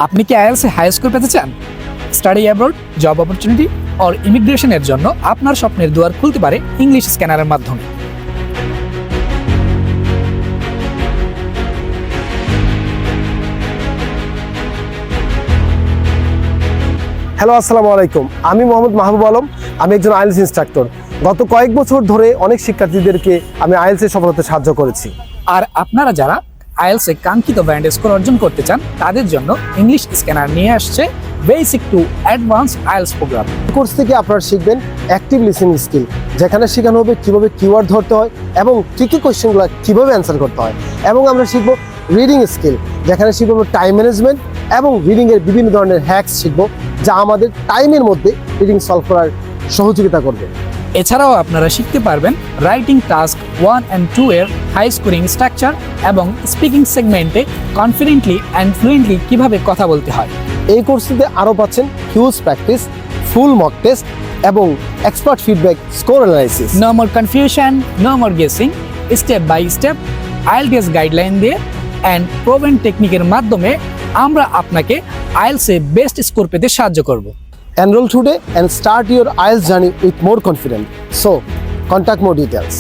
আপনি কি IELTS high score পেতে চান? স্টাডি অ্যাব্রড, জব অপরচুনিটি আর ইমিগ্রেশনের জন্য আপনার স্বপ্নের দুয়ার খুলতে পারে ইংলিশ স্ক্যানারের মাধ্যমে। হ্যালো, আসসালামু আলাইকুম। আমি মোহাম্মদ মাহবুব আলম। আমি একজন আইএলটিএস ইনস্ট্রাক্টর। গত কয়েক বছর ধরে অনেক শিক্ষার্থীদেরকে আমি আইএলটিএস সফলতায় সাহায্য করেছি। আর আপনারা যারা আইএলটিএস কাঙ্ক্ষিত ব্যান্ড স্কোর অর্জন করতে চান তাদের জন্য ইংলিশ স্ক্যানার নিয়ে আসছে basic to advance IELTS program. Course থেকে আপনারা শিখবেন অ্যাক্টিভ লিসেনিং স্কিল, যেখানে শেখানো হবে কীভাবে কিওয়ার্ড ধরতে হয় এবং ট্রিকি কোয়েশ্চেনগুলো কীভাবে অ্যান্সার করতে হয়। এবং আমরা শিখব রিডিং স্কিল, যেখানে শিখব টাইম ম্যানেজমেন্ট এবং রিডিংয়ের বিভিন্ন ধরনের হ্যাকস শিখব, যা আমাদের টাইমের মধ্যে রিডিং সলভ করার সহযোগিতা করবে। এছাড়াও আপনারা শিখতে পারবেন রাইটিং টাস্ক 1 and 2 এর হাই স্কোরিং স্ট্রাকচার এবং স্পিকিং সেগমেন্টে কনফিডেন্টলি অ্যান্ড ফ্লুয়েন্টলি কিভাবে কথা বলতে হয়। এই কোর্সটিতে আরও পাচ্ছেন huge practice, full mock test এবং expert feedback score analysis. No more confusion, no more guessing, step by step IELTS guideline দিয়ে অ্যান্ড প্রোভেন টেকনিকের মাধ্যমে আমরা আপনাকে আইএলটিএসে বেস্ট স্কোর পেতে সাহায্য করব। Enroll today and start your IELTS journey with more confidence. So, contact more details.